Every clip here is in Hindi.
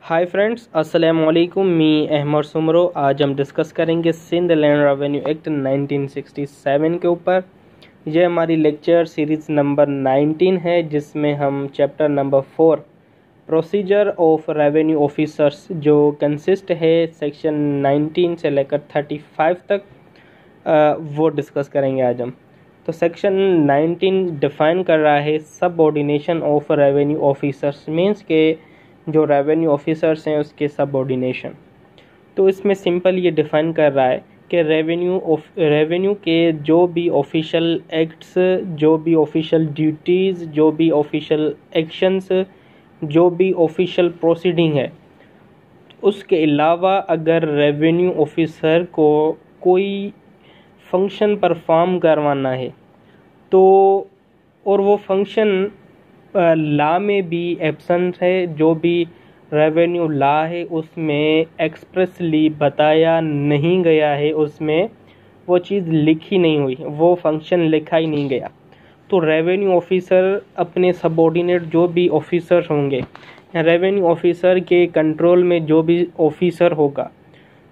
हाय फ्रेंड्स, अस्सलाम वालेकुम। मी अहमद सुमरो। आज हम डिस्कस करेंगे सिंध लैंड रेवेन्यू एक्ट 1967 के ऊपर। यह हमारी लेक्चर सीरीज़ नंबर 19 है, जिसमें हम chapter number 4 procedure of revenue officers, जो कंसिस्ट है सेक्शन 19 से लेकर 35 तक, वो डिस्कस करेंगे आज हम। तो सेक्शन 19 डिफ़ाइन कर रहा है subordination of revenue officers, means के जो रेवेन्यू ऑफिसर्स हैं उसके सबऑर्डिनेशन। तो इसमें सिंपल ये डिफ़ाइन कर रहा है कि रेवेन्यू के जो भी ऑफिशियल एक्ट्स, जो भी ऑफिशियल ड्यूटीज़, जो भी ऑफिशियल एक्शंस, जो भी ऑफिशियल प्रोसीडिंग है, उसके अलावा अगर रेवेन्यू ऑफिसर को कोई फंक्शन परफॉर्म करवाना है तो, और वो फंक्शन लॉ में भी एब्सेंट है, जो भी रेवेन्यू लॉ है उसमें एक्सप्रेसली बताया नहीं गया है, उसमें वो चीज़ लिखी नहीं हुई, वो फंक्शन लिखा ही नहीं गया, तो रेवेन्यू ऑफिसर अपने सबऑर्डिनेट जो भी ऑफिसर होंगे, रेवेन्यू ऑफिसर के कंट्रोल में जो भी ऑफिसर होगा,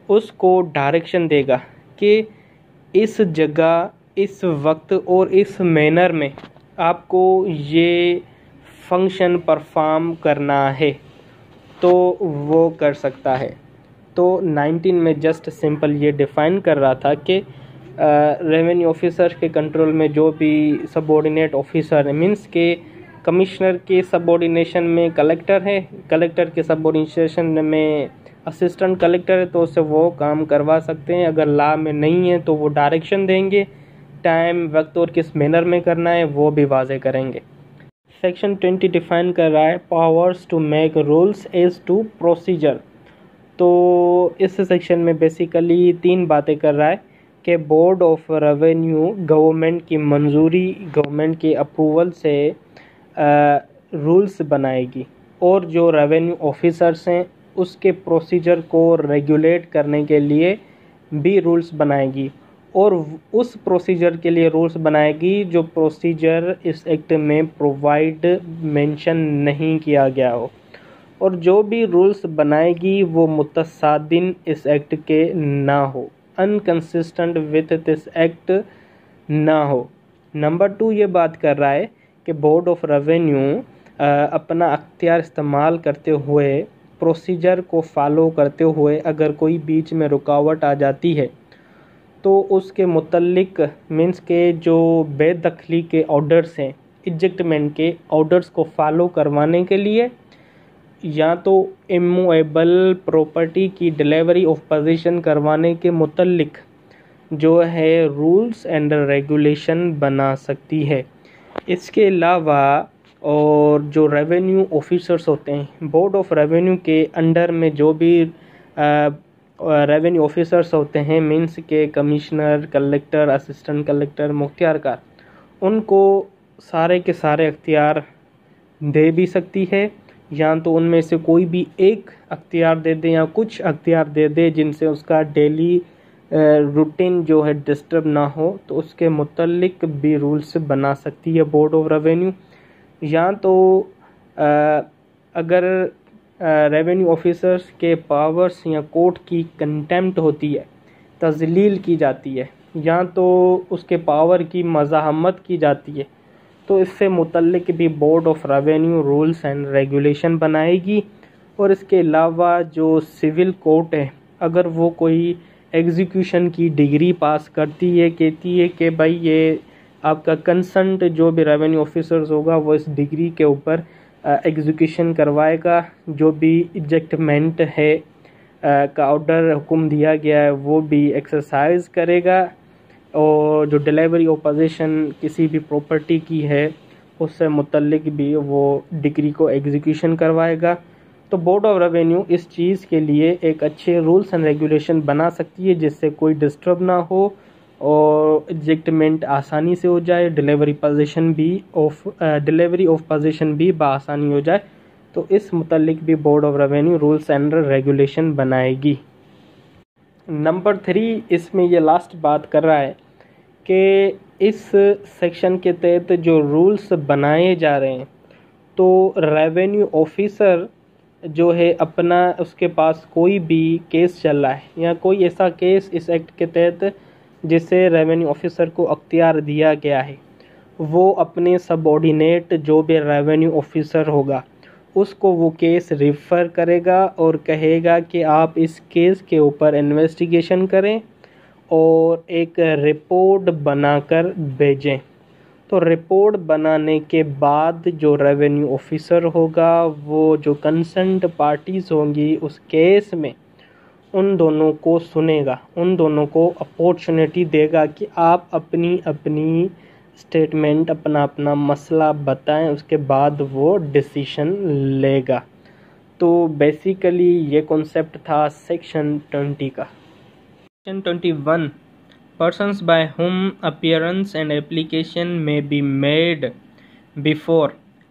उसको डायरेक्शन देगा कि इस जगह, इस वक्त और इस मैनर में आपको ये फंक्शन परफॉर्म करना है, तो वो कर सकता है। तो 19 में जस्ट सिंपल ये डिफ़ाइन कर रहा था कि रेवेन्यू ऑफिसर के कंट्रोल में जो भी सबऑर्डिनेट ऑफिसर, मींस के कमिश्नर के सबऑर्डिनेशन में कलेक्टर है, कलेक्टर के सबऑर्डिनेशन में असिस्टेंट कलेक्टर है, तो उससे वो काम करवा सकते हैं। अगर लॉ में नहीं है तो वो डायरेक्शन देंगे, टाइम, वक्त और किस मैनर में करना है वो भी वाज़े करेंगे। सेक्शन 20 डिफ़ाइन कर रहा है powers to make rules as to procedure. तो इस सेक्शन में बेसिकली 3 बातें कर रहा है कि बोर्ड ऑफ रेवेन्यू गवर्नमेंट की मंजूरी, गवर्नमेंट के अप्रूवल से रूल्स बनाएगी, और जो रेवेन्यू ऑफिसर्स हैं उसके प्रोसीजर को रेगुलेट करने के लिए भी रूल्स बनाएगी, और उस प्रोसीजर के लिए रूल्स बनाएगी जो प्रोसीजर इस एक्ट में प्रोवाइड मेंशन नहीं किया गया हो, और जो भी रूल्स बनाएगी वो मुतसादिन इस एक्ट के ना हो, अनकंसिस्टेंट विथ दिस एक्ट ना हो। नंबर 2 ये बात कर रहा है कि बोर्ड ऑफ रेवेन्यू अपना अख्तियार इस्तेमाल करते हुए, प्रोसीजर को फॉलो करते हुए, अगर कोई बीच में रुकावट आ जाती है तो उसके मुतल्लिक, मीन्स के जो बेदखली के ऑर्डर्स हैं, इजेक्टमेंट के ऑर्डर्स को फॉलो करवाने के लिए, या तो इमूवेबल प्रॉपर्टी की डिलीवरी ऑफ पोजीशन करवाने के मुतल्लिक जो है रूल्स एंड रेगुलेशन बना सकती है। इसके अलावा और जो रेवेन्यू ऑफिसर्स होते हैं, बोर्ड ऑफ रेवेन्यू के अंडर में जो भी रेवेन्यू ऑफिसर्स होते हैं, मीन्स के कमिश्नर, कलेक्टर, असिस्टेंट कलेक्टर, मुख्तियारकार, उनको सारे के सारे अख्तियार दे भी सकती है, या तो उनमें से कोई भी एक अख्तियार दे दे या कुछ अख्तियार दे दे जिनसे उसका डेली रूटीन जो है डिस्टर्ब ना हो, तो उसके मुतल्लिक भी रूल्स बना सकती है बोर्ड ऑफ रेवेन्यू। या तो अगर रेवेन्यू ऑफिसर्स के पावर्स या कोर्ट की कंटेम्प्ट होती है, तजलील की जाती है, या तो उसके पावर की मज़ाहमत की जाती है, तो इससे मुतल्लिक भी board of revenue rules and regulation बनाएगी। और इसके अलावा जो सिविल कोर्ट है, अगर वो कोई एग्जीक्यूशन की डिग्री पास करती है, कहती है कि भाई ये आपका कंसर्न्ड जो भी रेवेन्यू ऑफिसर्स होगा वो इस डिग्री के ऊपर एग्जीक्यूशन करवाएगा, जो भी इजेक्टमेंट है का ऑर्डर हुक्म दिया गया है वो भी एक्सरसाइज करेगा, और जो डिलीवरी ऑफ पोजीशन किसी भी प्रॉपर्टी की है उससे मुतल्लिक भी वो डिग्री को एग्जीक्यूशन करवाएगा। तो बोर्ड ऑफ रेवेन्यू इस चीज़ के लिए एक अच्छे रूल्स एंड रेगुलेशन बना सकती है जिससे कोई डिस्टर्ब ना हो और एग्जेक्टमेंट आसानी से हो जाए, डिलीवरी ऑफ पोजीशन भी बआसानी हो जाए। तो इस मुतल्लिक भी board of revenue rules and regulation बनाएगी। नंबर 3 इसमें ये लास्ट बात कर रहा है कि इस सेक्शन के तहत जो रूल्स बनाए जा रहे हैं, तो रेवेन्यू ऑफिसर जो है अपना उसके पास कोई भी केस चल रहा है या कोई ऐसा केस इस एक्ट के तहत जिसे रेवेन्यू ऑफिसर को अख्तियार दिया गया है, वो अपने सबऑर्डिनेट जो भी रेवेन्यू ऑफिसर होगा उसको वो केस रिफ़र करेगा और कहेगा कि आप इस केस के ऊपर इन्वेस्टिगेशन करें और एक रिपोर्ट बनाकर भेजें। तो रिपोर्ट बनाने के बाद जो रेवेन्यू ऑफिसर होगा वो जो कंसर्न्ड पार्टीज़ होंगी उस केस में उन दोनों को सुनेगा, उन दोनों को अपॉर्चुनिटी देगा कि आप अपनी अपनी स्टेटमेंट अपना अपना मसला बताएं, उसके बाद वो डिसीशन लेगा। तो बेसिकली ये कॉन्सेप्ट था सेक्शन 20 का। Section 21 persons by whom appearance and application may be made before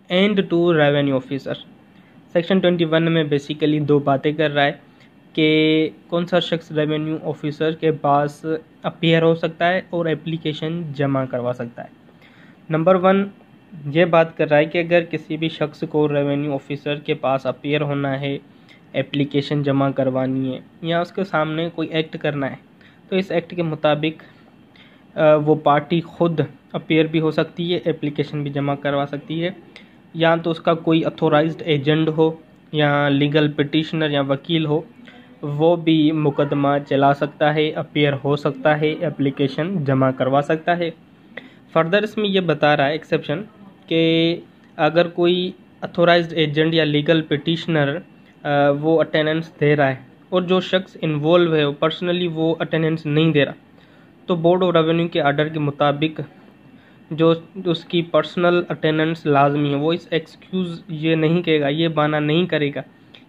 and to revenue officer। Section 21 में बेसिकली दो बातें कर रहा है कि कौन सा शख्स रेवेन्यू ऑफिसर के पास अपीयर हो सकता है और एप्लीकेशन जमा करवा सकता है। नंबर 1 ये बात कर रहा है कि अगर किसी भी शख्स को रेवेन्यू ऑफिसर के पास अपीयर होना है, एप्लीकेशन जमा करवानी है या उसके सामने कोई एक्ट करना है, तो इस एक्ट के मुताबिक वो पार्टी खुद अपीयर भी हो सकती है, एप्लीकेशन भी जमा करवा सकती है, या तो उसका कोई अथोराइज्ड एजेंट हो या लीगल पिटिशनर या वकील हो, वो भी मुकदमा चला सकता है, अपीयर हो सकता है, एप्लीकेशन जमा करवा सकता है। फर्दर इसमें ये बता रहा है एक्सेप्शन कि अगर कोई अथोराइज्ड एजेंट या लीगल पिटिशनर वो अटेंडेंस दे रहा है और जो शख्स इन्वॉल्व है वो पर्सनली वो अटेंडेंस नहीं दे रहा, तो बोर्ड ऑफ रेवेन्यू के आर्डर के मुताबिक जो उसकी पर्सनल अटेंडेंस लाजमी है, वो इस एक्सक्यूज़ ये नहीं कहेगा, ये बहाना नहीं करेगा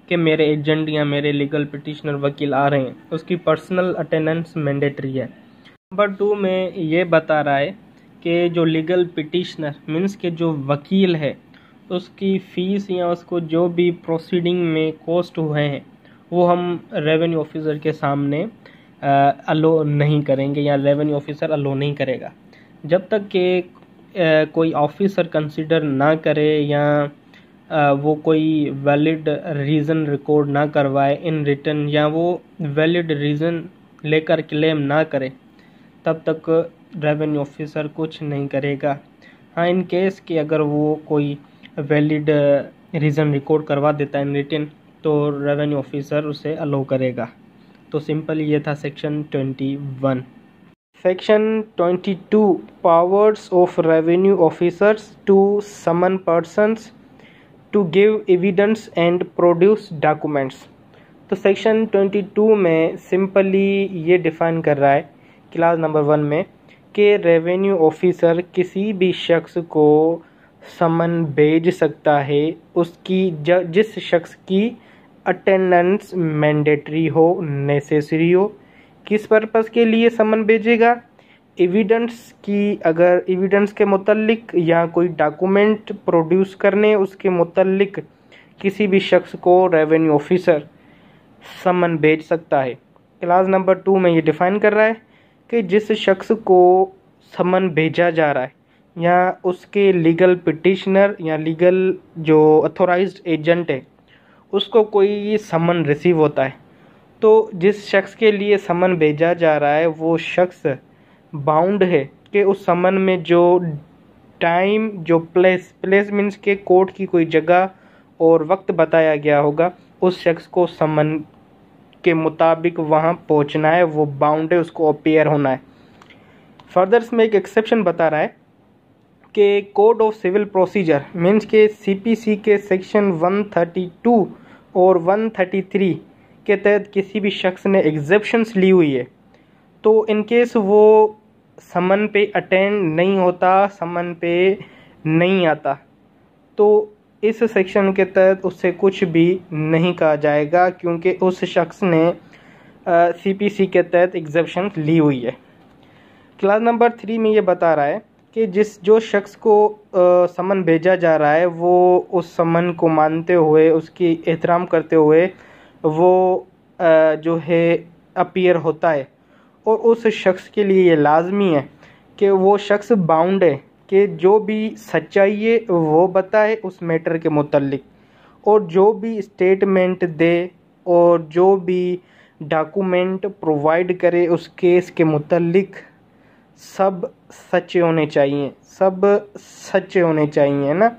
कि मेरे एजेंट या मेरे लीगल पिटिशनर वकील आ रहे हैं, उसकी पर्सनल अटेंडेंस मैंडेटरी है। नंबर 2 में ये बता रहा है कि जो लीगल पिटिशनर मीन्स के जो वकील है उसकी फ़ीस या उसको जो भी प्रोसीडिंग में कॉस्ट हुए हैं वो हम रेवेन्यू ऑफिसर के सामने अलो नहीं करेंगे या रेवेन्यू ऑफिसर अलो नहीं करेगा जब तक कि कोई ऑफिसर कंसिडर ना करे या वो कोई वैलिड रीज़न रिकॉर्ड ना करवाए इन रिटन या वो वैलिड रीज़न लेकर क्लेम ना करे, तब तक रेवेन्यू ऑफिसर कुछ नहीं करेगा। हाँ, इन केस कि अगर वो कोई वैलिड रीज़न रिकॉर्ड करवा देता है इन रिटन, तो रेवेन्यू ऑफिसर उसे अलो करेगा। तो सिंपल ये था section 21। Section 22 powers of revenue officers to summon persons to give evidence and produce documents. तो सेक्शन 22 में सिंपली ये डिफ़ाइन कर रहा है क्लास नंबर 1 में कि रेवेन्यू ऑफिसर किसी भी शख्स को समन भेज सकता है उसकी जिस शख्स की अटेंडेंस मैंडेटरी हो, नेसेसरी हो। किस पर्पस के लिए समन भेजेगा? एविडेंस की, अगर एविडेंस के मुतल्लिक या कोई डॉक्यूमेंट प्रोड्यूस करने उसके मुतल्लिक किसी भी शख्स को रेवेन्यू ऑफिसर समन भेज सकता है। क्लास नंबर 2 में ये डिफ़ाइन कर रहा है कि जिस शख्स को समन भेजा जा रहा है या उसके लीगल पिटिशनर या लीगल जो अथोराइज्ड एजेंट है उसको कोई समन रिसीव होता है, तो जिस शख्स के लिए समन भेजा जा रहा है वो शख्स बाउंड है कि उस समन में जो टाइम, जो प्लेस मीन्स के कोर्ट की कोई जगह और वक्त बताया गया होगा, उस शख्स को समन के मुताबिक वहाँ पहुँचना है, वो बाउंड है, उसको अपीयर होना है। फर्दर इसमें एक एक्सेप्शन बता रहा है कि code of civil procedure means के सीपीसी के सेक्शन 132 और 133 के तहत किसी भी शख्स ने एग्जेप्शंस ली हुई है, तो इन केस वो समन पे अटेंड नहीं होता, समन पे नहीं आता, तो इस सेक्शन के तहत उससे कुछ भी नहीं कहा जाएगा क्योंकि उस शख्स ने सीपीसी के तहत एग्जेप्शन ली हुई है। क्लास नंबर 3 में ये बता रहा है कि जो शख्स को समन भेजा जा रहा है वो उस समन को मानते हुए, उसकी एहतराम करते हुए वो जो है अपीयर होता है, और उस शख्स के लिए ये लाजमी है कि वो शख्स बाउंड है कि जो भी सच्चाई है वो बताए उस मैटर के मुतल्लिक, और जो भी स्टेटमेंट दे और जो भी डॉक्यूमेंट प्रोवाइड करे उस केस के मुतल्लिक सब सच्चे होने चाहिए, सब सच्चे होने चाहिए ना।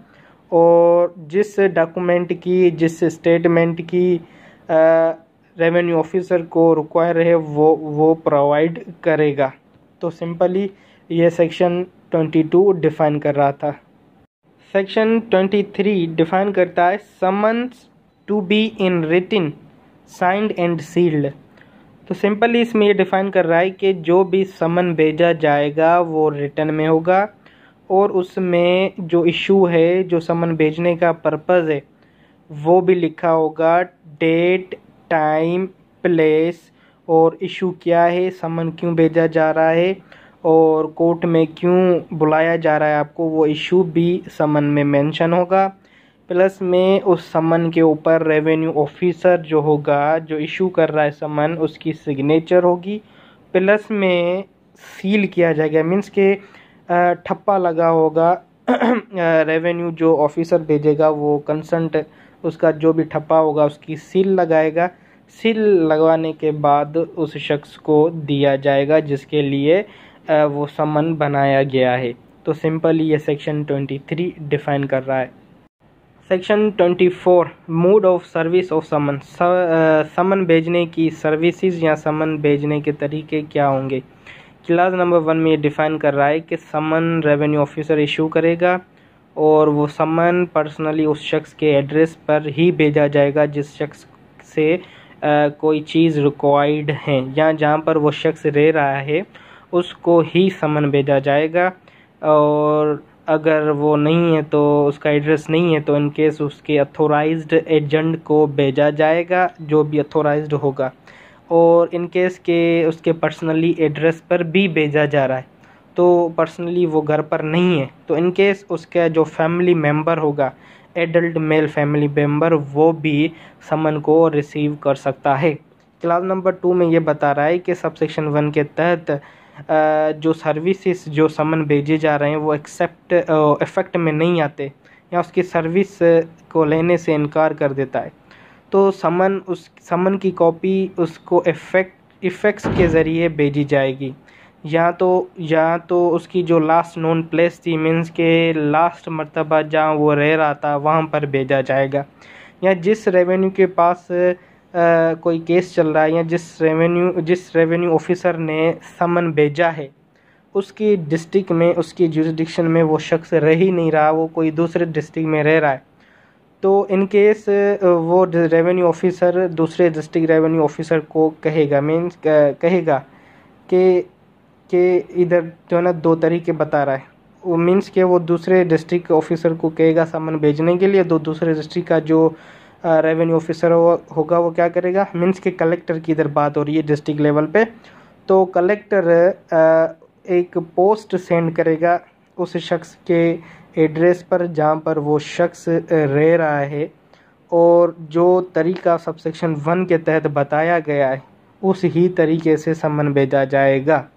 और जिस डॉक्यूमेंट की, जिस स्टेटमेंट की रेवेन्यू ऑफिसर को रिक्वायर है वो प्रोवाइड करेगा। तो सिंपली ये सेक्शन 22 डिफ़ाइन कर रहा था। सेक्शन 23 डिफ़ाइन करता है summons to be in writing signed and sealed. तो सिंपली इसमें ये डिफ़ाइन कर रहा है कि जो भी समन भेजा जाएगा वो रिटन में होगा और उसमें जो इशू है, जो समन भेजने का पर्पज़ है वो भी लिखा होगा, डेट, टाइम, प्लेस और इशू क्या है, समन क्यों भेजा जा रहा है और कोर्ट में क्यों बुलाया जा रहा है आपको, वो इशू भी समन में मेंशन होगा। प्लस में उस समन के ऊपर रेवेन्यू ऑफिसर जो होगा, जो इशू कर रहा है समन, उसकी सिग्नेचर होगी। प्लस में सील किया जाएगा, मीन्स के ठप्पा लगा होगा। रेवेन्यू जो ऑफिसर भेजेगा वो कंसर्न्ड, उसका जो भी ठप्पा होगा उसकी सील लगाएगा। सील लगवाने के बाद उस शख्स को दिया जाएगा जिसके लिए वो समन बनाया गया है। तो सिंपली ये सेक्शन 23 डिफ़ाइन कर रहा है। Section 24 mode of service of summon. Summon भेजने की सर्विसेज या समन भेजने के तरीके क्या होंगे। क्लास नंबर 1 में ये डिफ़ाइन कर रहा है कि समन रेवेन्यू ऑफिसर इशू करेगा और वो समन पर्सनली उस शख्स के एड्रेस पर ही भेजा जाएगा जिस शख्स से कोई चीज़ रिक्वायर्ड है या जहाँ पर वो शख्स रह रहा है उसको ही समन भेजा जाएगा। और अगर वो नहीं है, तो उसका एड्रेस नहीं है, तो इन केस उसके अथोराइज्ड एजेंट को भेजा जाएगा जो भी अथोराइज्ड होगा। और इन केस के उसके पर्सनली एड्रेस पर भी भेजा जा रहा है तो पर्सनली वो घर पर नहीं है, तो इन केस उसका जो फैमिली मेम्बर होगा, एडल्ट मेल फैमिली मेम्बर, वो भी समन को रिसीव कर सकता है। क्लास नंबर 2 में ये बता रहा है कि सबसेक्शन 1 के तहत जो सर्विसेज जो समन भेजे जा रहे हैं वो इफ़ेक्ट में नहीं आते या उसकी सर्विस को लेने से इनकार कर देता है, तो उस समन की कॉपी उसको इफ़ेक्ट्स के ज़रिए भेजी जाएगी। या तो उसकी जो लास्ट नोन प्लेस थी, मीन्स के लास्ट मर्तबा जहाँ वो रह रहा था वहाँ पर भेजा जाएगा, या जिस रेवेन्यू के पास कोई केस चल रहा है या जिस रेवेन्यू ऑफिसर ने समन भेजा है उसकी डिस्ट्रिक्ट में, उसकी जुरिडिक्शन में वो शख्स रह ही नहीं रहा, वो कोई दूसरे डिस्ट्रिक्ट में रह रहा है, तो इन केस वो रेवेन्यू ऑफिसर दूसरे डिस्ट्रिक्ट रेवेन्यू ऑफिसर को कहेगा, मीन्स कहेगा कि इधर जो है ना 2 तरीके बता रहा है, वो मीन्स के वो दूसरे डिस्ट्रिक्ट ऑफिसर को कहेगा समन भेजने के लिए, तो दूसरे डिस्ट्रिक्ट का जो रेवेन्यू ऑफिसर होगा वो क्या करेगा, मीन्स के कलेक्टर की इधर बात हो रही है डिस्ट्रिक्ट लेवल पे, तो कलेक्टर एक पोस्ट सेंड करेगा उस शख्स के एड्रेस पर जहाँ पर वो शख्स रह रहा है, और जो तरीका सबसेक्शन 1 के तहत बताया गया है उस ही तरीके से समन भेजा जाएगा।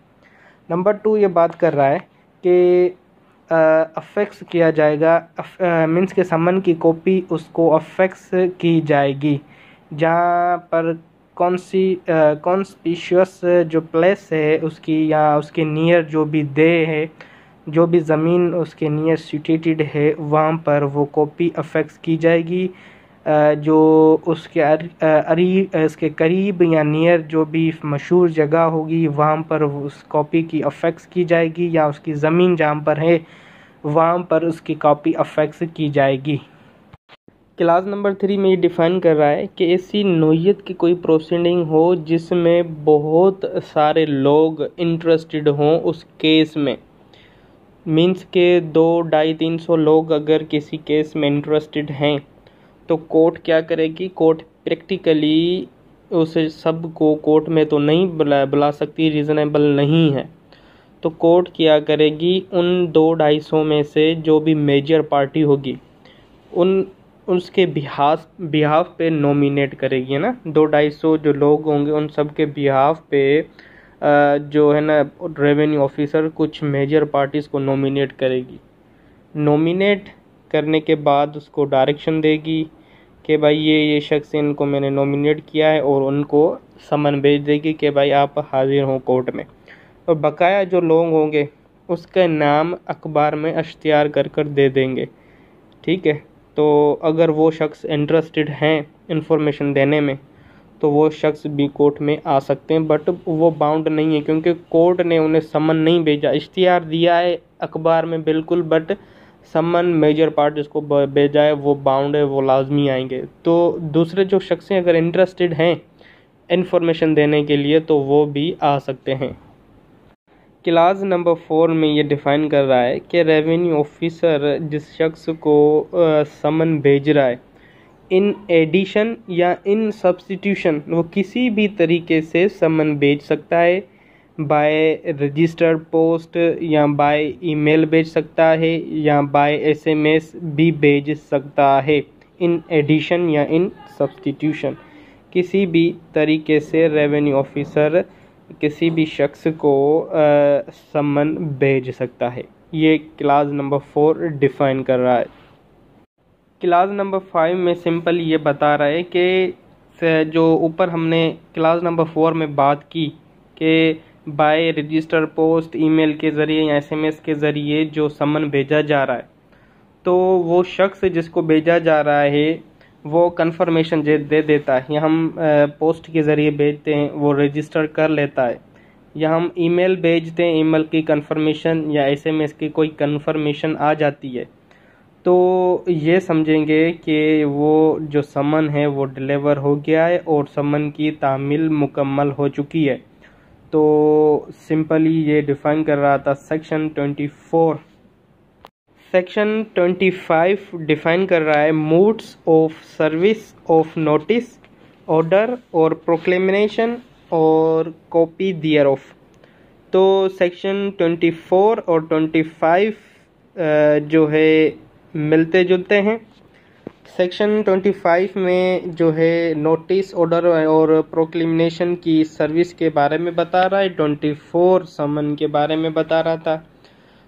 नंबर 2 ये बात कर रहा है कि अफेक्स किया जाएगा, मीन्स के समन की कॉपी उसको अफेक्स की जाएगी जहाँ पर कॉन्स्पिशियस जो प्लेस है उसकी या उसके नियर जो भी दे है, जो भी ज़मीन उसके नियर सिचुएटेड है वहाँ पर वो कॉपी अफेक्स की जाएगी। जो उसके करीब या नियर जो भी मशहूर जगह होगी वहाँ पर उस कॉपी की अफेक्स की जाएगी, या उसकी ज़मीन जहाँ पर है वहाँ पर उसकी कॉपी अफेक्स की जाएगी। क्लास नंबर 3 में ये डिफ़ाइन कर रहा है कि ऐसी नोयत की कोई प्रोसीडिंग हो जिसमें बहुत सारे लोग इंटरेस्टेड हों उस केस में, मीन्स के 200-300 लोग अगर किसी केस में इंटरेस्टेड हैं तो कोर्ट क्या करेगी, कोर्ट प्रैक्टिकली उस सब को कोर्ट में तो नहीं बुला सकती, रीज़नेबल नहीं है, तो कोर्ट क्या करेगी, उन 200-250 में से जो भी मेजर पार्टी होगी उसके बिहाफ पे नॉमिनेट करेगी, है ना। 200-250 जो लोग होंगे उन सब के बिहाफ पे जो है ना रेवेन्यू ऑफिसर कुछ मेजर पार्टीज़ को नॉमिनेट करेगी। नॉमिनेट करने के बाद उसको डायरेक्शन देगी कि भाई ये शख्स, इनको मैंने नॉमिनेट किया है, और उनको समन भेज देगी कि भाई आप हाजिर हों कोर्ट में। और बकाया जो लोग होंगे उसका नाम अखबार में इश्तिहार कर दे देंगे। ठीक है, तो अगर वो शख्स इंटरेस्टेड हैं इंफॉर्मेशन देने में तो वो शख्स भी कोर्ट में आ सकते हैं, बट वो बाउंड नहीं है क्योंकि कोर्ट ने उन्हें समन नहीं भेजा। इश्तिहार दिया है अखबार में बिल्कुल, बट समन मेजर पार्ट जिसको भेजा है वो बाउंड है, वो लाजमी आएंगे। तो दूसरे जो शख्स अगर इंटरेस्टेड हैं इंफॉर्मेशन देने के लिए तो वो भी आ सकते हैं। क्लास नंबर 4 में ये डिफ़ाइन कर रहा है कि रेवेन्यू ऑफिसर जिस शख्स को समन भेज रहा है, इन एडिशन या इन सब्स्टिट्यूशन, वो किसी भी तरीके से समन भेज सकता है। बाय रजिस्टर्ड पोस्ट या बाय ईमेल भेज सकता है या बाय एसएमएस भी भेज सकता है। इन एडिशन या इन सब्स्टिट्यूशन किसी भी तरीके से रेवेन्यू ऑफिसर किसी भी शख्स को समन भेज सकता है। ये क्लास नंबर 4 डिफ़ाइन कर रहा है। क्लास नंबर 5 में सिंपल ये बता रहा है कि जो ऊपर हमने क्लास नंबर 4 में बात की कि बाय रजिस्टर पोस्ट, ईमेल के ज़रिए या एसएमएस के ज़रिए जो समन भेजा जा रहा है, तो वो शख्स जिसको भेजा जा रहा है वो कंफर्मेशन दे देता है, या हम पोस्ट के ज़रिए भेजते हैं वो रजिस्टर कर लेता है, या हम ईमेल भेजते हैं, ईमेल की कंफर्मेशन या एसएमएस की कोई कंफर्मेशन आ जाती है, तो ये समझेंगे कि वो जो समन है वो डिलीवर हो गया है और समन की तामील मुकम्मल हो चुकी है। तो सिंपली ये डिफ़ाइन कर रहा था सेक्शन 24। सेक्शन 25 डिफ़ाइन कर रहा है modes of service of notice, order और प्रोक्लेमिनेशन और कॉपी दियर ऑफ। तो सेक्शन 24 और 25 जो है मिलते जुलते हैं। सेक्शन 25 में जो है नोटिस, ऑर्डर और प्रोक्लेमिनेशन की सर्विस के बारे में बता रहा है, 24 समन के बारे में बता रहा था।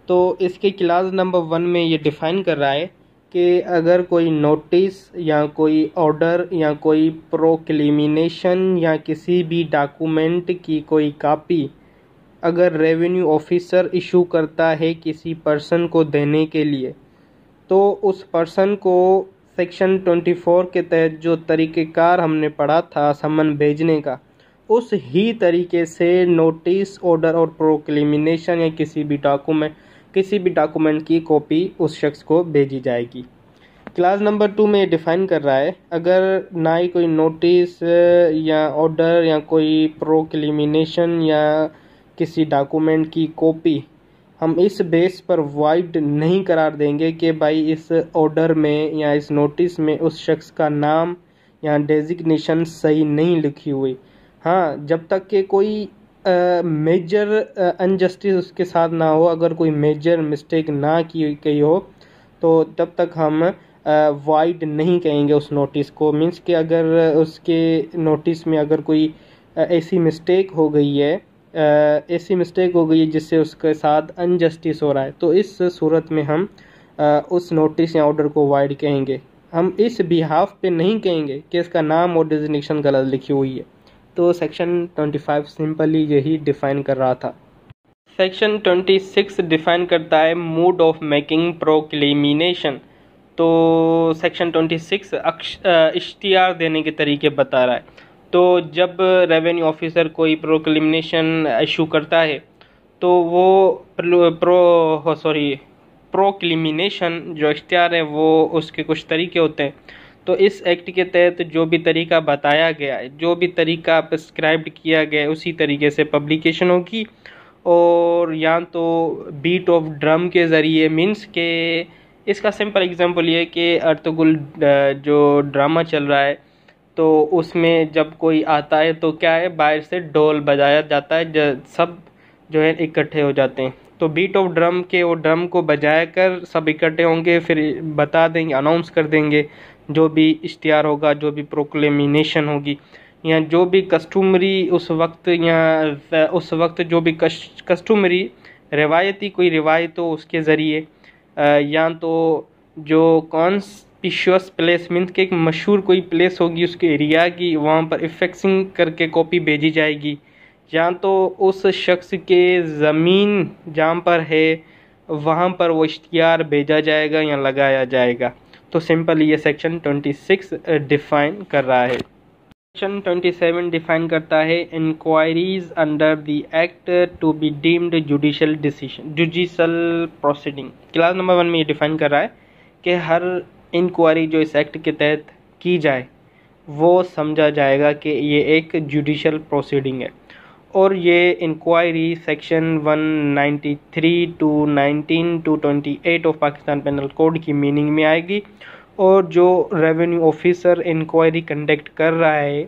तो इसके क्लास नंबर 1 में ये डिफ़ाइन कर रहा है कि अगर कोई नोटिस या कोई ऑर्डर या कोई प्रोक्लेमिनेशन या किसी भी डॉक्यूमेंट की कोई कॉपी अगर रेवेन्यू ऑफिसर इशू करता है किसी पर्सन को देने के लिए, तो उस पर्सन को सेक्शन 24 के तहत जो तरीक़ेकार हमने पढ़ा था समन भेजने का, उस ही तरीके से नोटिस, ऑर्डर और प्रोक्लेमिनेशन या किसी भी डॉक्यूमेंट की कॉपी उस शख्स को भेजी जाएगी। क्लास नंबर 2 में डिफ़ाइन कर रहा है अगर ना ही कोई नोटिस या ऑर्डर या कोई प्रोक्लेमिनेशन या किसी डॉक्यूमेंट की कॉपी हम इस बेस पर वाइड नहीं करार देंगे कि भाई इस ऑर्डर में या इस नोटिस में उस शख्स का नाम या डेजिग्नेशन सही नहीं लिखी हुई। हाँ, जब तक कि कोई मेजर अनजस्टिस उसके साथ ना हो, अगर कोई मेजर मिस्टेक ना की गई हो, तो तब तक हम वाइड नहीं कहेंगे उस नोटिस को। मीन्स कि अगर उसके नोटिस में अगर कोई ऐसी मिस्टेक हो गई है जिससे उसके साथ अनजस्टिस हो रहा है, तो इस सूरत में हम उस नोटिस या ऑर्डर को वाइड कहेंगे। हम इस बिहाफ पे नहीं कहेंगे कि इसका नाम और डेजिग्नेशन गलत लिखी हुई है। तो सेक्शन 25 सिंपली यही डिफ़ाइन कर रहा था। सेक्शन 26 डिफ़ाइन करता है मोड ऑफ मेकिंग प्रोक्लेमिनेशन। तो सेक्शन 26 इश्तिहार देने के तरीके बता रहा है। तो जब रेवेन्यू ऑफिसर कोई प्रोक्लेमिनेशन इशू करता है तो वो प्रोक्लेमिनेशन जो इश्तिहार है वो उसके कुछ तरीके होते हैं। तो इस एक्ट के तहत जो भी तरीका बताया गया है, जो भी तरीका प्रिस्क्राइब्ड किया गया है, उसी तरीके से पब्लिकेशन होगी। और या तो बीट ऑफ ड्रम के ज़रिए, मीन्स के इसका सिंपल एग्जांपल ये है कि अर्तुगरुल जो ड्रामा चल रहा है तो उसमें जब कोई आता है तो क्या है, बाहर से ढोल बजाया जाता है, सब जो है इकट्ठे हो जाते हैं। तो बीट ऑफ ड्रम के वो ड्रम को बजा कर सब इकट्ठे होंगे, फिर बता देंगे, अनाउंस कर देंगे जो भी इश्तिहार होगा, जो भी प्रोक्लेमिनेशन होगी, या जो भी कस्टमरी उस वक्त जो भी कस्टमरी रिवायती कोई रिवायत हो उसके ज़रिए, या तो जो ऑस्पिशियस प्लेस मीन्स कि एक मशहूर कोई प्लेस होगी उसके एरिया की, वहाँ पर इफेक्सिंग करके कॉपी भेजी जाएगी, या तो उस शख्स के ज़मीन जहाँ पर है वहाँ पर वो इश्तिहार भेजा जाएगा या लगाया जाएगा। तो सिंपल ये सेक्शन 26 डिफ़ाइन कर रहा है। सेक्शन 27 डिफाइन करता है inquiries under the act to be deemed judicial proceeding. Class number 1 में ये डिफाइन कर रहा है कि हर इंक्वायरी जो इस एक्ट के तहत की जाए वो समझा जाएगा कि ये एक जुडिशल प्रोसीडिंग है, और ये इंक्वायरी सेक्शन 193 टू 19 टू 28 ऑफ पाकिस्तान पेनल कोड की मीनिंग में आएगी। और जो रेवेन्यू ऑफिसर इंक्वायरी कंडक्ट कर रहा है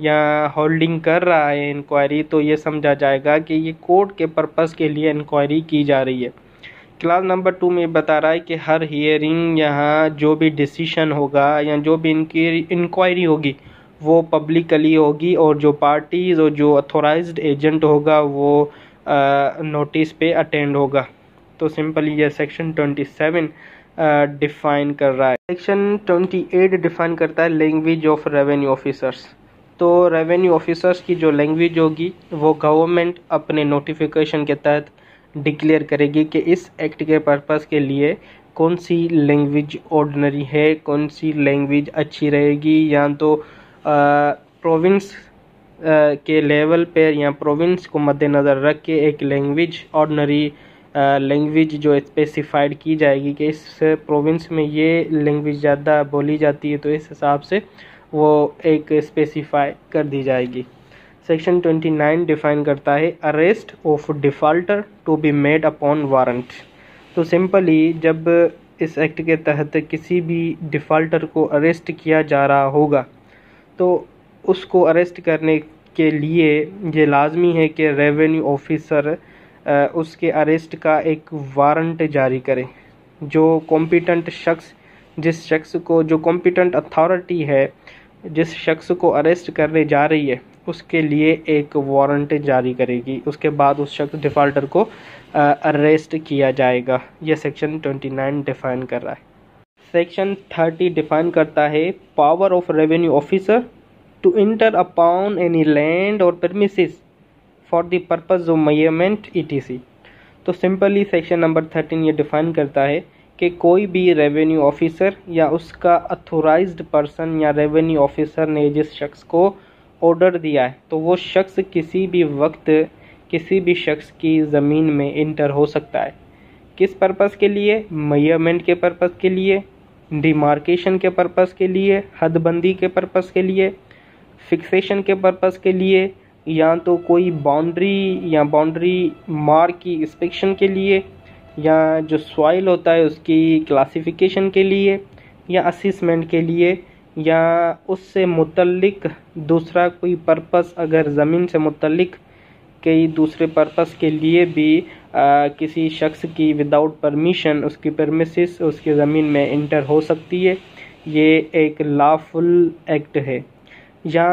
या होल्डिंग कर रहा है इंक्वायरी, तो ये समझा जाएगा कि ये कोर्ट के पर्पस के लिए इंक्वायरी की जा रही है। क्लास नंबर 2 में बता रहा है कि हर हियरिंग यहाँ जो भी डिसीशन होगा या जो भी इंक्वायरी होगी वो पब्लिकली होगी, और जो पार्टीज़ और जो अथोराइज्ड एजेंट होगा वो नोटिस पे अटेंड होगा। तो सिंपली ये सेक्शन 27 डिफ़ाइन कर रहा है। सेक्शन 28 डिफ़ाइन करता है लैंग्वेज ऑफ रेवेन्यू ऑफिसर्स। तो रेवेन्यू ऑफिसर्स की जो लैंग्वेज होगी वो गवर्नमेंट अपने नोटिफिकेशन के तहत डिक्लेयर करेगी कि इस एक्ट के पर्पस के लिए कौन सी लैंग्वेज ऑर्डिनरी है, कौन सी लैंग्वेज अच्छी रहेगी, या तो प्रोविंस के लेवल पर या प्रोविंस को मद्देनज़र रख के एक लैंग्वेज ऑर्डिनरी लैंग्वेज जो स्पेसिफाइड की जाएगी कि इस प्रोविंस में ये लैंग्वेज ज़्यादा बोली जाती है, तो इस हिसाब से वो एक स्पेसिफाई कर दी जाएगी। सेक्शन 29 डिफ़ाइन करता है arrest of defaulter to be made upon warrant. तो सिंपली जब इस एक्ट के तहत किसी भी डिफ़ॉल्टर को अरेस्ट किया जा रहा होगा तो उसको अरेस्ट करने के लिए ये लाजमी है कि रेवेन्यू ऑफिसर उसके अरेस्ट का एक वारंट जारी करे। जो कॉम्पिटेंट शख्स जिस शख्स को जो कॉम्पिटेंट अथॉरिटी है जिस शख्स को अरेस्ट करने जा रही है उसके लिए एक वारंट जारी करेगी, उसके बाद उस शख्स डिफ़ॉल्टर को अरेस्ट किया जाएगा। यह सेक्शन 29 डिफ़ाइन कर रहा है। सेक्शन 30 डिफ़ाइन करता है power of revenue officer to enter upon any land और premises for the purpose of measurement ETC। तो सिंपली सेक्शन नंबर 13 ये डिफ़ाइन करता है कि कोई भी रेवेन्यू ऑफिसर या उसका अथोराइज्ड पर्सन या रेवेन्यू ऑफिसर ने जिस शख्स को ऑर्डर दिया है तो वो शख्स किसी भी वक्त किसी भी शख्स की ज़मीन में इंटर हो सकता है। किस पर्पस के लिए? मेजरमेंट के पर्पस के लिए, डिमार्केशन के पर्पस के लिए, हदबंदी के पर्पस के लिए, फिक्सेशन के पर्पस के लिए, या तो कोई बाउंड्री या बाउंड्री मार्क की इंस्पेक्शन के लिए, या जो सॉइल होता है उसकी क्लासिफिकेशन के लिए, या असेसमेंट के लिए, या उससे मुतल्लिक दूसरा कोई पर्पस अगर ज़मीन से मुतल्लिक कई दूसरे पर्पस के लिए भी किसी शख्स की विदाउट परमिशन उसकी परमिसेस उसकी ज़मीन में इंटर हो सकती है। ये एक लॉफुल एक्ट है। या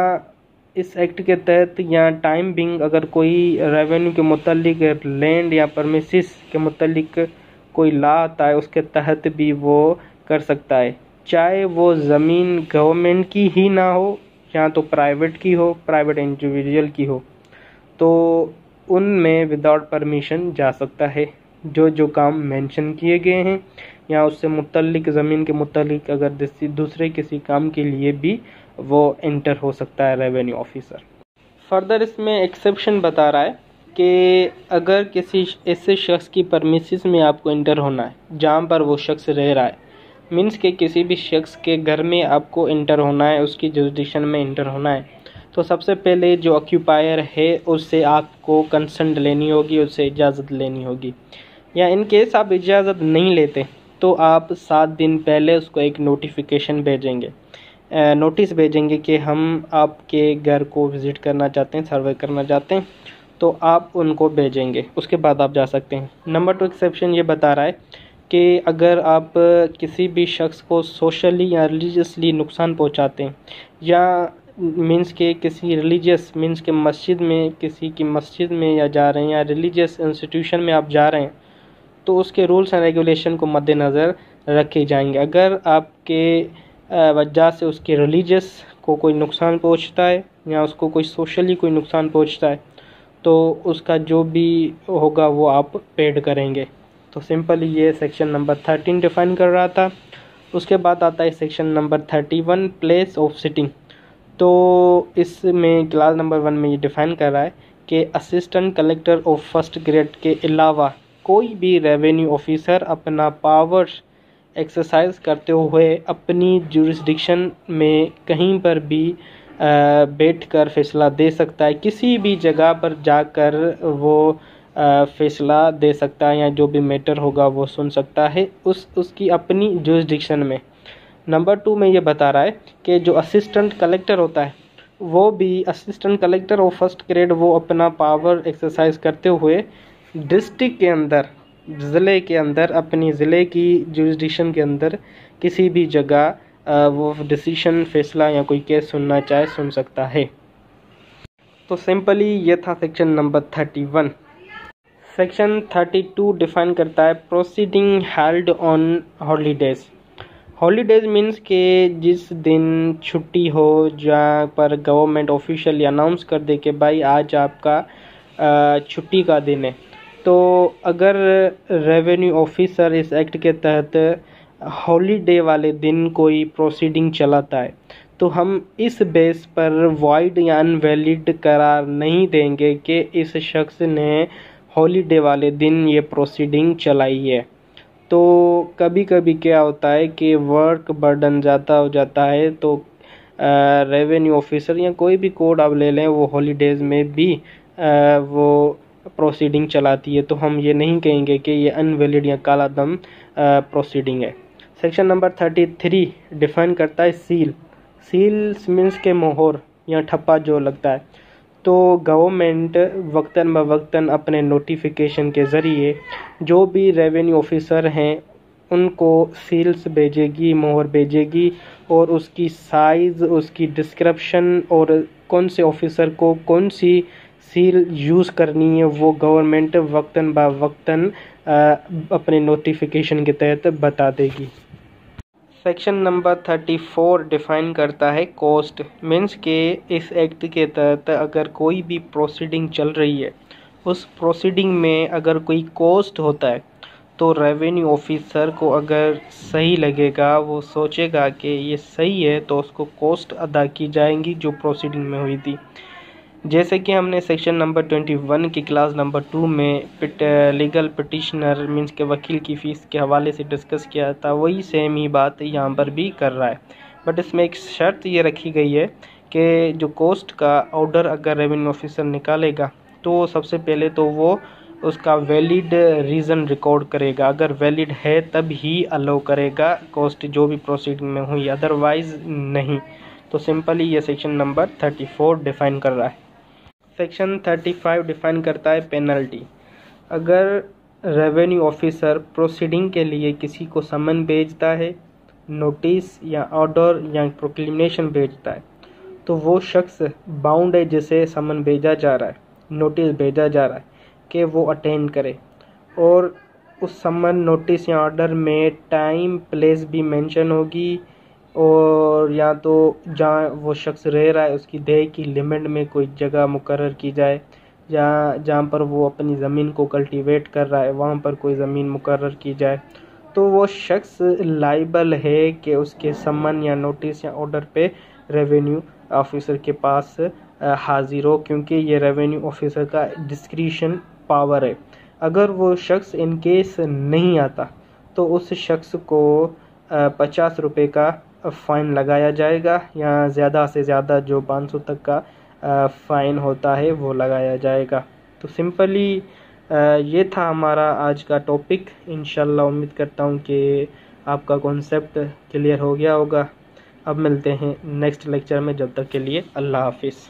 इस एक्ट के तहत या टाइम बिंग अगर कोई रेवेन्यू के मुतल्लिक लैंड या परमिसेस के मुतल्लिक कोई लॉ आता है उसके तहत भी वो कर सकता है, चाहे वो ज़मीन गवर्नमेंट की ही ना हो या तो प्राइवेट की हो, प्राइवेट इंडिविजुअल की हो, तो उनमें विदाउट परमिशन जा सकता है। जो जो काम मेंशन किए गए हैं या उससे मुतल्लिक ज़मीन के मुतल्लिक अगर दूसरे किसी काम के लिए भी वो एंटर हो सकता है रेवेन्यू ऑफिसर। फर्दर इसमें एक्सेप्शन बता रहा है कि अगर किसी ऐसे शख्स की परमिसेस में आपको एंटर होना है जहाँ पर वो शख्स रह रहा है, मीन्स के किसी भी शख्स के घर में आपको एंटर होना है, उसकी जुरिडिक्शन में एंटर होना है, तो सबसे पहले जो ऑक्यूपायर है उससे आपको कंसेंट लेनी होगी, उससे इजाज़त लेनी होगी। या इन केस आप इजाज़त नहीं लेते तो आप 7 दिन पहले उसको एक नोटिफिकेशन भेजेंगे, नोटिस भेजेंगे कि हम आपके घर को विज़िट करना चाहते हैं, सर्वे करना चाहते हैं, तो आप उनको भेजेंगे, उसके बाद आप जा सकते हैं। नंबर 2 एक्सेप्शन ये बता रहा है कि अगर आप किसी भी शख्स को सोशली या रिलीजियसली नुकसान पहुंचाते हैं, या मीन्स के किसी रिलीजियस मीन्स के मस्जिद में किसी की मस्जिद में या जा रहे हैं या रिलीजियस इंस्टीट्यूशन में आप जा रहे हैं, तो उसके रूल्स एंड रेगुलेशन को मद्देनज़र रखे जाएंगे। अगर आपके वजह से उसके रिलीजियस को कोई नुकसान पहुंचता है या उसको कोई सोशली कोई नुकसान पहुंचता है तो उसका जो भी होगा वो आप पेड करेंगे। तो सिंपली ये सेक्शन नंबर 13 डिफाइन कर रहा था। उसके बाद आता है section number 31 place of sitting. तो इसमें क्लास नंबर 1 में ये डिफाइन कर रहा है कि assistant collector of first grade के अलावा कोई भी रेवेन्यू ऑफिसर अपना पावर्स एक्सरसाइज करते हुए अपनी जुरिस्डिक्शन में कहीं पर भी बैठकर फैसला दे सकता है। किसी भी जगह पर जाकर वो फैसला दे सकता है या जो भी मैटर होगा वो सुन सकता है उसकी अपनी जुरिस्डिक्शन में। नंबर 2 में ये बता रहा है कि जो असिस्टेंट कलेक्टर होता है वो भी assistant collector of first grade वो अपना पावर एक्सरसाइज करते हुए डिस्ट्रिक्ट के अंदर ज़िले के अंदर अपनी ज़िले की जुरिस्डिक्शन के अंदर किसी भी जगह वो डिसीशन फैसला या कोई केस सुनना चाहे सुन सकता है। तो सिंपली ये था सेक्शन नंबर 31। सेक्शन 32 डिफाइन करता है proceeding held on holidays. Holidays means के जिस दिन छुट्टी हो जहाँ पर गवर्नमेंट ऑफिशियली अनाउंस कर दे कि भाई आज आपका छुट्टी का दिन है। तो अगर रेवेन्यू ऑफिसर इस एक्ट के तहत हॉलीडे वाले दिन कोई प्रोसीडिंग चलाता है तो हम इस बेस पर वॉइड या अनवैलिड करार नहीं देंगे कि इस शख्स ने हॉलीडे वाले दिन ये प्रोसीडिंग चलाई है। तो कभी कभी क्या होता है कि वर्क बर्डन ज़्यादा हो जाता है तो रेवेन्यू ऑफिसर या कोई भी कोड आप ले लें वो हॉलीडेज़ में भी वो प्रोसीडिंग चलाती है। तो हम ये नहीं कहेंगे कि ये अनवैलिड या काला दम प्रोसीडिंग है। सेक्शन नंबर 33 डिफाइन करता है सील। सील्स मीन्स के मोहर या ठप्पा जो लगता है। तो गवर्नमेंट वक्तन ब वक्तन अपने नोटिफिकेशन के ज़रिए जो भी रेवेन्यू ऑफिसर हैं उनको सील्स भेजेगी, मोहर भेजेगी और उसकी साइज़, उसकी डिस्क्रिप्शन और कौन से ऑफिसर को कौन सी सील यूज़ करनी है वो गवर्नमेंट वक्तन ब वक्तन अपने नोटिफिकेशन के तहत बता देगी। सेक्शन नंबर 34 डिफाइन करता है कॉस्ट। मीन्स के इस एक्ट के तहत अगर कोई भी प्रोसीडिंग चल रही है उस प्रोसीडिंग में अगर कोई कॉस्ट होता है तो रेवेन्यू ऑफिसर को अगर सही लगेगा वो सोचेगा कि ये सही है तो उसको कॉस्ट अदा की जाएंगी जो प्रोसीडिंग में हुई थी। जैसे कि हमने सेक्शन नंबर 21 की क्लास नंबर 2 में लीगल पिटिशनर मीन्स के वकील की फ़ीस के हवाले से डिस्कस किया था, वही सेम ही बात यहाँ पर भी कर रहा है। बट इसमें एक शर्त ये रखी गई है कि जो कॉस्ट का ऑर्डर अगर रेवेन्यू ऑफिसर निकालेगा तो सबसे पहले तो वो उसका वैलिड रीज़न रिकॉर्ड करेगा। अगर वैलिड है तब ही अलाउ करेगा कॉस्ट जो भी प्रोसीडिंग में हुई, अदरवाइज़ नहीं। तो सिंपली ये सेक्शन नंबर 34 डिफाइन कर रहा है। सेक्शन 35 डिफाइन करता है पेनल्टी। अगर रेवेन्यू ऑफिसर प्रोसीडिंग के लिए किसी को समन भेजता है, नोटिस या ऑर्डर या प्रोक्लेमेशन भेजता है तो वो शख्स बाउंड है जिसे समन भेजा जा रहा है, नोटिस भेजा जा रहा है कि वो अटेंड करे और उस समन नोटिस या ऑर्डर में टाइम प्लेस भी मेंशन होगी और या तो जहाँ वो शख्स रह रहा है उसकी देह की लिमिट में कोई जगह मुकर्रर की जाए, जहाँ पर वो अपनी ज़मीन को कल्टीवेट कर रहा है वहाँ पर कोई ज़मीन मुकर्रर की जाए। तो वो शख्स लाइबल है कि उसके समन या नोटिस या ऑर्डर पे रेवेन्यू ऑफिसर के पास हाजिर हो, क्योंकि ये रेवेन्यू ऑफिसर का डिस्क्रिशन पावर है। अगर वो शख्स इन केस नहीं आता तो उस शख्स को 50 रुपये का फ़ाइन लगाया जाएगा या ज़्यादा से ज़्यादा जो 500 तक का फ़ाइन होता है वो लगाया जाएगा। तो सिंपली ये था हमारा आज का टॉपिक। इंशाल्लाह उम्मीद करता हूँ कि आपका कॉन्सेप्ट क्लियर हो गया होगा। अब मिलते हैं नेक्स्ट लेक्चर में, जब तक के लिए अल्लाह हाफिज़।